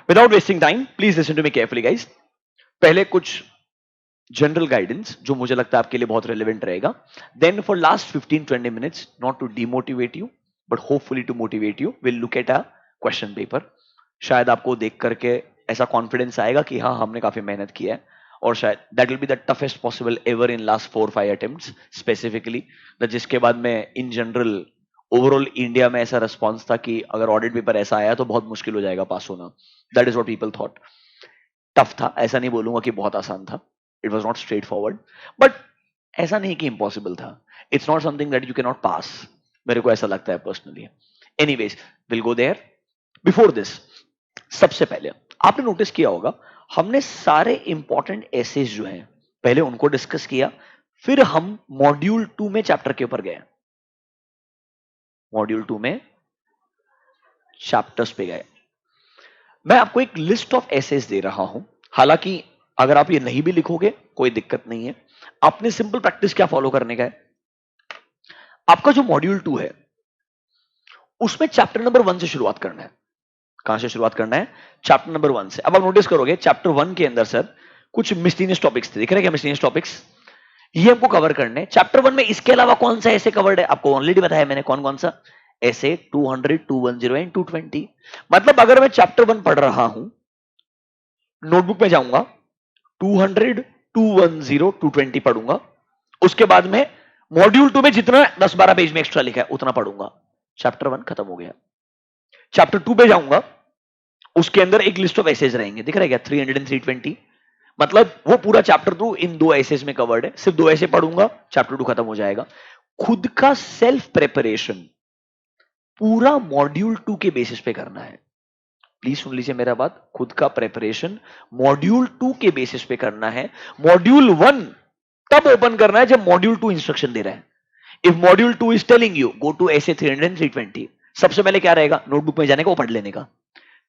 Without wasting time please listen to me carefully guys. पहले कुछ general guidance जो मुझे लगता है आपके लिए बहुत रेलेवेंट रहेगा। Then for last 15-20 minutes, not to demotivate you but hopefully to motivate you, will look at a question paper. शायद आपको देख करके ऐसा कॉन्फिडेंस आएगा कि हाँ, हमने काफी मेहनत की है, और शायद that will be the toughest possible ever in last 4-5 attempts specifically. जिसके बाद में इन जनरल ओवरऑल इंडिया में ऐसा रिस्पॉन्स था कि अगर ऑडिट पेपर ऐसा आया तो बहुत मुश्किल हो जाएगा पास होना। That is what people thought. Tough था, ऐसा नहीं बोलूंगा कि बहुत आसान था। It was not straightforward, but ऐसा नहीं कि इम्पॉसिबल था। It's not something that you can not pass, मेरे को ऐसा लगता है personally. Anyways, will go there. Before this, सबसे पहले आपने नोटिस किया होगा हमने सारे इंपॉर्टेंट एसेज जो हैं पहले उनको डिस्कस किया, फिर हम मॉड्यूल 2 में चैप्टर के ऊपर गए। मॉड्यूल 2 में चैप्टर्स पे गए। मैं आपको एक लिस्ट ऑफ एसेज दे रहा हूं, हालांकि अगर आप ये नहीं भी लिखोगे कोई दिक्कत नहीं है। आपने सिंपल प्रैक्टिस क्या फॉलो करने का है, आपका जो मॉड्यूल 2 है उसमें चैप्टर नंबर 1 से शुरुआत करना है। कहां से शुरुआत करना है? चैप्टर नंबर 1 से। अब आप नोटिस करोगे चैप्टर 1 के अंदर सर कुछ मिसलिनियस टॉपिक्स थे, दिख रहे हैं क्या मिसलिनियस टॉपिक्स? ये हमको कवर करने चैप्टर 1 में। इसके अलावा कौन सा ऐसे कवर्ड है आपको ऑलरेडी बताया मैंने, कौन कौन सा ऐसे? 200, 210 एंड 220। मतलब अगर मैं चैप्टर 1 पढ़ रहा हूं, नोटबुक में जाऊंगा, 200, 210, 220 पढ़ूंगा। उसके बाद में मॉड्यूल 2 में जितना 10-12 पेज में एक्स्ट्रा लिखा है उतना पढ़ूंगा। चैप्टर 1 खत्म हो गया। चैप्टर 2 पे जाऊंगा, उसके अंदर एक लिस्ट ऑफ एसेज रहेंगे, दिख रहा है क्या? 300 एंड 320। मतलब वो पूरा चैप्टर 2 इन 2 एसेज में कवर्ड है। सिर्फ 2 ऐसे पढ़ूंगा, चैप्टर 2 खत्म हो जाएगा। खुद का सेल्फ प्रिपरेशन पूरा मॉड्यूल 2 के बेसिस पे करना है। प्लीज सुन लीजिए मेरा बात, खुद का प्रिपरेशन मॉड्यूल 2 के बेसिस पे करना है। मॉड्यूल 1 तब ओपन करना है जब मॉड्यूल 2 इंस्ट्रक्शन दे रहा है। If module 2 is telling you go to ऐसे 300 320, सबसे पहले क्या रहेगा? नोटबुक में जाने का, वो पढ़ लेने का,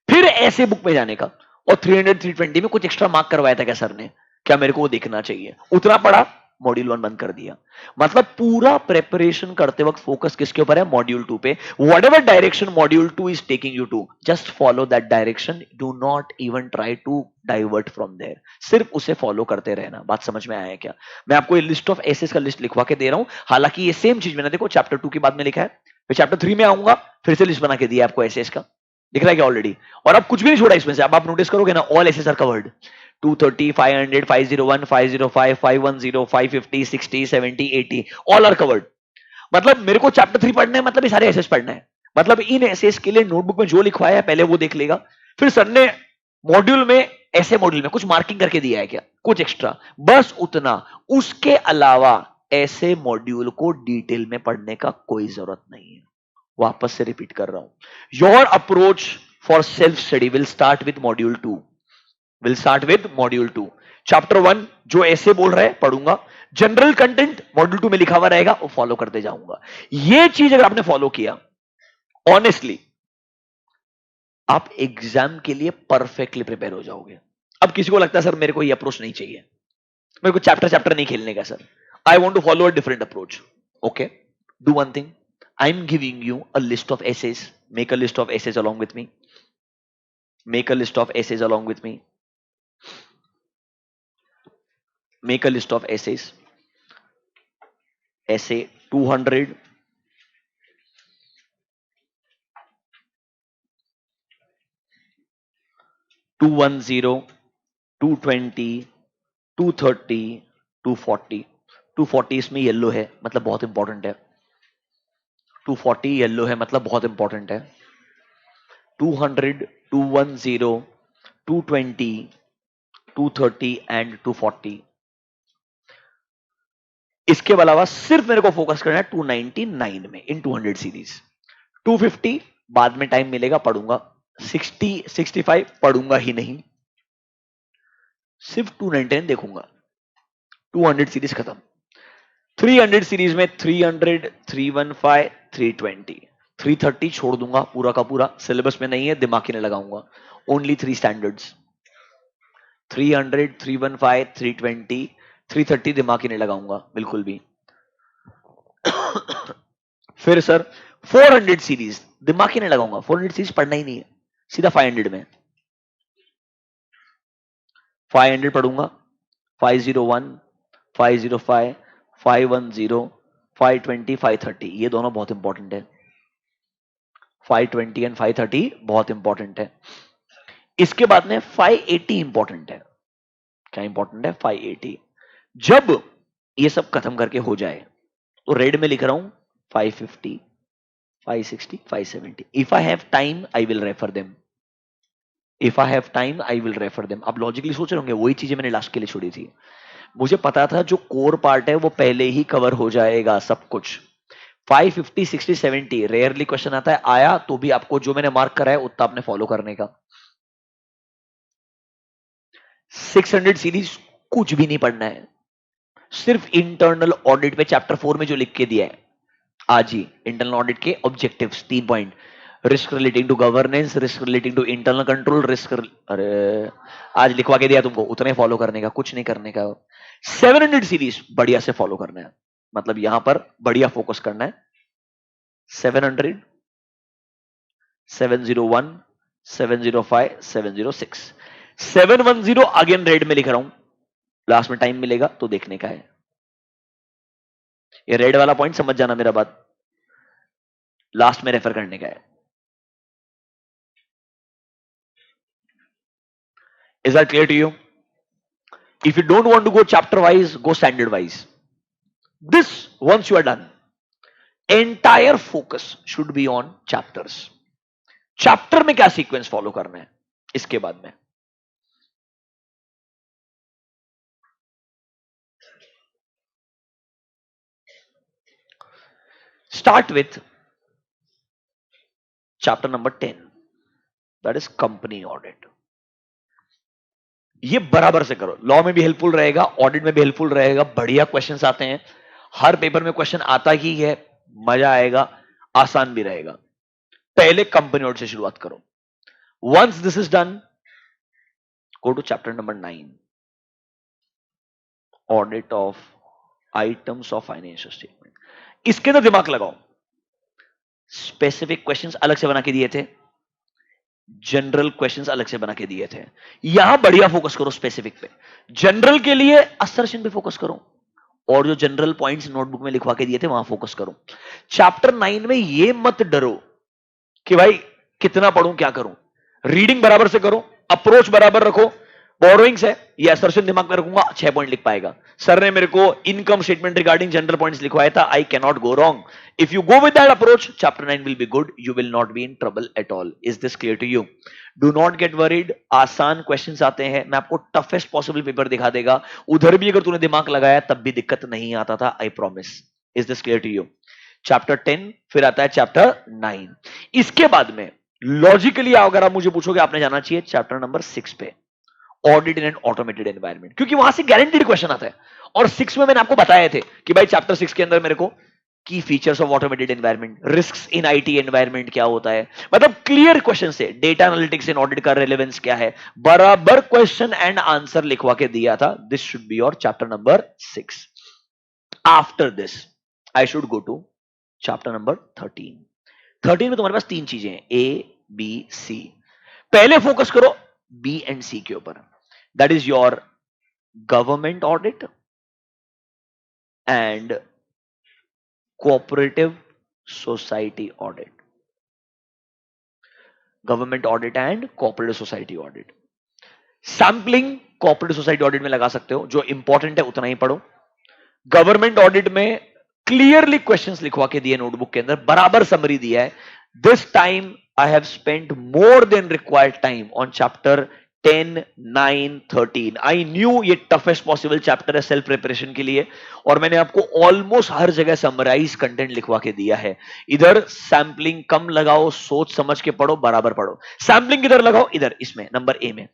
फिर ऐसे बुक में जाने का। और 300 320 में कुछ एक्स्ट्रा मार्क करवाया था क्या सर ने? क्या मेरे को वो देखना चाहिए? उतना पढ़ा, मॉड्यूल 1 बंद कर दिया। मतलब पूरा प्रेपरेशन करते वक्त फोकस किसके ऊपर है? मॉड्यूल 2 पे। Whatever direction module 2 is taking you to, just follow that direction. Do not even try to divert from there, सिर्फ उसे फॉलो करते रहना। बात समझ में आया क्या? मैं आपको ये लिस्ट ऑफ एसेस का लिस्ट लिखवा के दे रहा हूं। हालांकि ये सेम चीज मैंने देखो चैप्टर 2 के बाद में लिखा है, फिर चैप्टर 3 में आऊंगा, फिर से लिस्ट बना के दिया आपको एसेस का, दिख रहा है क्या ऑलरेडी? और अब कुछ भी नहीं छोड़ा इसमें से। अब आप नोटिस करोगे ना, all SAs are covered. 230, 500, 501, 505, 510, 550, 60, 70, 80 all are covered. मतलब मेरे को चैप्टर 3 पढ़ना है, मतलब ये सारे एसेस पढ़ना है। मतलब इन एसेस के लिए नोटबुक में जो लिखवाया है पहले वो देख लेगा। फिर सर ने मॉड्यूल में, ऐसे मॉड्यूल में कुछ मार्किंग करके दिया है क्या? कुछ एक्स्ट्रा, बस उतना। उसके अलावा ऐसे मॉड्यूल को डिटेल में पढ़ने का कोई जरूरत नहीं है। वापस से रिपीट कर रहा हूं, your approach for self study will start with module 2। Will start with module 2। Chapter 1 जो ऐसे बोल रहे हैं पढ़ूंगा, जनरल कंटेंट मॉड्यूल 2 में लिखा हुआ रहेगा, वो फॉलो करते जाऊंगा। ये चीज अगर आपने फॉलो किया, ऑनेस्टली आप एग्जाम के लिए परफेक्टली प्रिपेयर हो जाओगे। अब किसी को लगता है सर मेरे को ये अप्रोच नहीं चाहिए, मेरे को चैप्टर चैप्टर नहीं खेलने का sir, I want to follow a different approach. Okay, do one thing, I am giving you a list of SAs. Make a list of SAs along with me. Make a list of essays along with me. Make a list of essays. Essay 200, 210, 220, 230, 240। 240 इसमें yellow है मतलब बहुत important है। 240 yellow है मतलब बहुत important है। 200, 210, 220, 230 and 240। इसके अलावा सिर्फ मेरे को फोकस करना है 299 में, इन 200 सीरीज। 250 बाद में टाइम मिलेगा पढ़ूंगा। 60, 65 पढ़ूंगा ही नहीं, सिर्फ 299 देखूंगा। 200 सीरीज खत्म। 300 सीरीज में 300, 315, 320, 330 छोड़ दूंगा पूरा का पूरा, सिलेबस में नहीं है, दिमाग ही नहीं लगाऊंगा। ओनली 3 स्टैंडर्ड्स, 300, 315, 320, 330 दिमाग ही नहीं लगाऊंगा बिल्कुल भी। फिर सर 400 सीरीज दिमाग ही नहीं लगाऊंगा, 400 सीरीज पढ़ना ही नहीं है, सीधा 500 में। 500 पढ़ूंगा, 501, 505, 510, 520, 530, ये दोनों बहुत इंपॉर्टेंट है। 520 एंड 530 बहुत इंपॉर्टेंट है। इसके बाद में 580 इंपॉर्टेंट है। क्या इंपॉर्टेंट है? 580। जब ये सब खत्म करके हो जाए तो रेड में लिख रहा हूं 550, 560, 570। If I have time I will refer them, if I have time I will refer them. अब लॉजिकली सोच रहे होंगे वही चीजें मैंने लास्ट के लिए छोड़ी थी। मुझे पता था जो कोर पार्ट है वो पहले ही कवर हो जाएगा सब कुछ। 550, 60, 70 रेयरली क्वेश्चन आता है, आया तो भी आपको जो मैंने मार्क करा है उतना आपने फॉलो करने का। 600 सीरीज कुछ भी नहीं पढ़ना है, सिर्फ इंटरनल ऑडिट पे चैप्टर 4 में जो लिख के दिया है आज ही, इंटरनल ऑडिट के objectives 3 point, risk relating to governance, risk relating to internal control, risk, अरे आज लिखवा के दिया तुमको, उतने फॉलो करने का, कुछ नहीं करने का। 700 सीरीज बढ़िया से फॉलो करना है, मतलब यहां पर बढ़िया फोकस करना है। 700, 701, 705, 706, 710 अगेन रेड में लिख रहा हूं, लास्ट में टाइम मिलेगा तो देखने का है। ये रेड वाला पॉइंट समझ जाना मेरा बात, लास्ट में रेफर करने का है। Is that clear to you? If you don't want to go chapter wise, go standard wise. This, once you are done, entire focus should be on chapters. Chapter में क्या सीक्वेंस फॉलो करना है इसके बाद में। Start with chapter number 10, that is company audit. ये बराबर से करो, लॉ में भी हेल्पफुल रहेगा, ऑडिट में भी हेल्पफुल रहेगा, बढ़िया क्वेश्चंस आते हैं, हर पेपर में क्वेश्चन आता ही है, मजा आएगा, आसान भी रहेगा। पहले कंपनी ऑडिट से शुरुआत करो। Once this is done, go to chapter number 9, audit of items of financial statement. इसके अंदर दिमाग लगाओ, स्पेसिफिक क्वेश्चंस अलग से बना के दिए थे, जनरल क्वेश्चंस अलग से बना के दिए थे। यहां बढ़िया फोकस करो स्पेसिफिक पे, जनरल के लिए असर्शन पे फोकस करो, और जो जनरल पॉइंट्स नोटबुक में लिखवा के दिए थे वहां फोकस करो। चैप्टर 9 में ये मत डरो कि भाई कितना पढ़ूं क्या करूं, रीडिंग बराबर से करो, अप्रोच बराबर रखो। बोरोइंग्स है, ये असर्शन दिमाग में रखूंगा, 6 पॉइंट लिख पाएगा। सर ने मेरे को income statement regarding general points लिखवाया था, I can not go wrong. If you go with that approach, chapter 9 will be good, you will not be in trouble at all. Is this clear to you? Do not get worried, आसान questions आते हैं, मैं आपको toughest possible paper दिखा देगा, उधर भी अगर तूने दिमाग लगाया तब भी दिक्कत नहीं आता था, I promise. Is this clear to you? Chapter 10, फिर आता है चैप्टर 9। इसके बाद में लॉजिकली अगर आप मुझे पूछोगे, आपने जाना चाहिए चैप्टर नंबर 6 पे, audit in an automated environment, क्योंकि वहां से गारंटीड क्वेश्चन आता है। और 6 में मैंने आपको बताए थे कि भाई चैप्टर 6 के अंदर मेरे को की features of automated environment, risks in IT environment क्या होता है, मतलब क्लियर क्वेश्चन से डेटा एनालिटिक्स इन ऑडिट का रेलेवेंस क्या है, बराबर क्वेश्चन एंड आंसर लिखवा के दिया था। This should be your chapter number 6। After this I should go to chapter number 13। 13 में तुम्हारे पास 3 चीजें हैं, ए बी सी। पहले फोकस करो बी एंड सी के ऊपर, that is your government audit and cooperative society audit. Government audit and cooperative society audit. Sampling cooperative society audit में लगा सकते हो, जो इंपॉर्टेंट है उतना ही पढ़ो। गवर्नमेंट ऑडिट में क्लियरली क्वेश्चंस लिखवा के दिए नोटबुक के अंदर, बराबर समरी दिया है। This time I have spent more than required time on chapter 10, 9, 13। I knew ये टफेस्ट पॉसिबल चैप्टर है सेल्फ प्रिपरेशन के लिए, और मैंने आपको ऑलमोस्ट हर जगह समराइज कंटेंट लिखवा के दिया है। इधर सैंपलिंग कम लगाओ, सोच समझ के पढ़ो, बराबर पढ़ो। सैंपलिंग किधर लगाओ? इधर, इसमें नंबर ए में।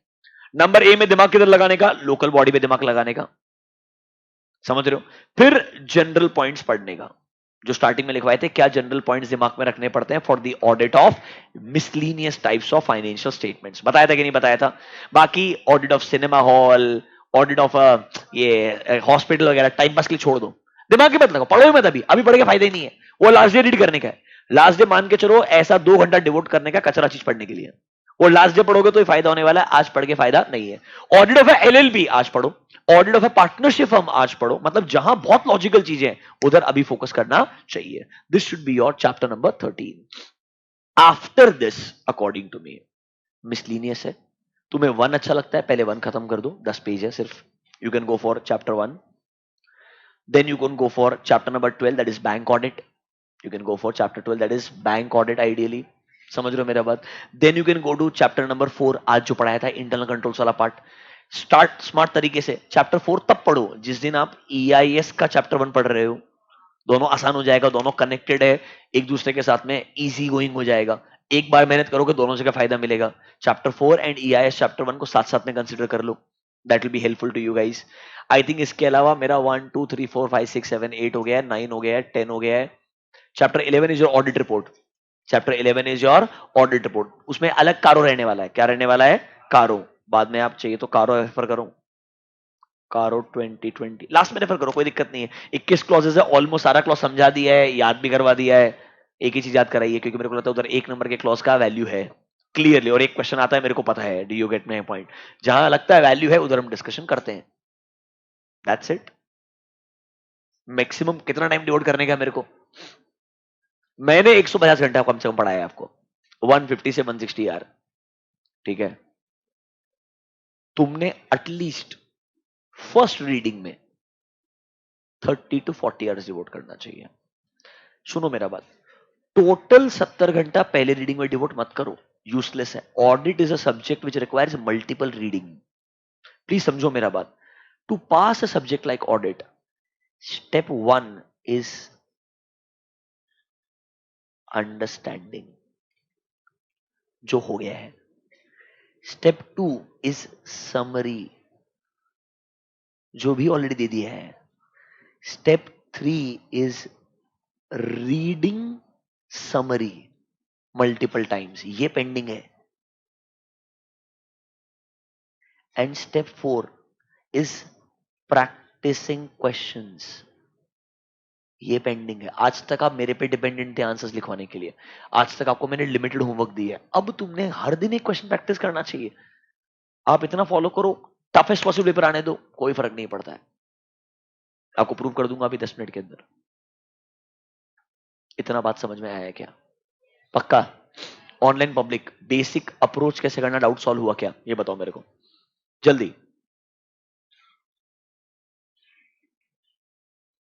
नंबर ए में दिमाग किधर लगाने का? लोकल बॉडी में दिमाग लगाने का, समझ रहे हो? फिर जनरल पॉइंट्स पढ़ने का, जो स्टार्टिंग में लिखवाए थे, क्या जनरल पॉइंट्स दिमाग में रखने पड़ते हैं for the audit of miscellaneous types of financial statements. बताया था कि नहीं बताया था? बाकी audit of cinema hall, audit of ये हॉस्पिटल वगैरह टाइम पास के लिए छोड़ दो, दिमाग की मत लगाओ, पढ़ो मत। अभी पढ़ के फायदा ही नहीं है, वो लास्ट डे रीड करने का है। लास्ट डे मान के चलो ऐसा 2 घंटा डिवोट करने का कचरा चीज पढ़ने के लिए, वो लास्ट डे पढ़ोगे तो ही फायदा होने वाला है, आज पढ़ के फायदा नहीं है। ऑडिट ऑफ एलएलबी आज पढ़ो, ऑडिट ऑफ पार्टनरशिप फर्म आज पढ़ो, मतलब जहां बहुत लॉजिकल चीजें हैं उधर अभी फोकस करना चाहिए। This should be your chapter number 13। After this according to me miscellaneous है। तुम्हें वन अच्छा लगता है, पहले वन खत्म कर दो, 10 पेज है सिर्फ। You can go for chapter 1, then you can go for chapter number 12, that is bank audit. You can go for chapter 12, that is bank audit ideally। समझ रहे हो मेरा बात? Then you can go to chapter number 4, आज जो पढ़ाया था internal controls वाला पार्ट। स्टार्ट स्मार्ट तरीके से चैप्टर 4 तब पढ़ो जिस दिन आप EIS का चैप्टर 1 पढ़ रहे हो। दोनों आसान हो जाएगा, दोनों कनेक्टेड है एक दूसरे के साथ में, इजी गोइंग हो जाएगा। एक बार मेहनत करोगे दोनों से का फायदा मिलेगा। चैप्टर 4 एंड EIS चैप्टर 1 को साथ साथ में कंसिडर कर लो, that will be helpful to you guys. I think इसके अलावा मेरा 1 2 3 4 5 6 7 8 हो गया है, 9 हो गया है, 10 हो गया है। Chapter 11 is your audit report. Chapter 11 is your audit report. उसमें अलग कारो रहने वाला है। क्या रहने वाला है? कारो। बाद में आप चाहिए तो कारो रेफर करो, कारो 2020 लास्ट में रेफर करो, कोई दिक्कत नहीं है। 21 क्लॉजेस है, ऑलमोस्ट सारा क्लॉज समझा दिया है, याद भी करवा दिया है। एक ही चीज याद कराई है क्योंकि मेरे को लगता है उधर एक नंबर के क्लॉज का वैल्यू है क्लियरली, और एक क्वेश्चन आता है मेरे को पता है, do you get my point? जहां लगता है वैल्यू है उधर हम डिस्कशन करते हैं। That's it. मैक्सिमम कितना टाइम डिवोट करने का मेरे को? मैंने 150 घंटा कम से कम पढ़ाया है आपको, 150 से 160 यार, ठीक है। तुमने एटलीस्ट फर्स्ट रीडिंग में 30 to 40 आवर्स डिवोट करना चाहिए। सुनो मेरा बात, टोटल 70 घंटा पहले रीडिंग में डिवोट मत करो, यूजलेस है। Audit is a subject which requires multiple reading. Please समझो मेरा बात। To pass a subject like audit, step 1 is understanding, जो हो गया है। स्टेप 2 इज समरी, जो भी ऑलरेडी दे दिया है। Step 3 is reading summary multiple times, ये पेंडिंग है। And step 4 is practising questions, ये पेंडिंग है। आज तक आप मेरे पे डिपेंडेंट थे आंसर्स लिखवाने के लिए, आज तक आपको मैंने लिमिटेड होमवर्क दिया है, अब तुमने हर दिन एक क्वेश्चन प्रैक्टिस करना चाहिए। आप इतना फॉलो करो, टफेस्ट पॉसिबल पेपर आने दो, कोई फर्क नहीं पड़ता है। आपको प्रूव कर दूंगा अभी 10 मिनट के अंदर। इतना बात समझ में आया क्या? पक्का? ऑनलाइन पब्लिक बेसिक अप्रोच कैसे करना, डाउट सॉल्व हुआ क्या? ये बताओ मेरे को जल्दी।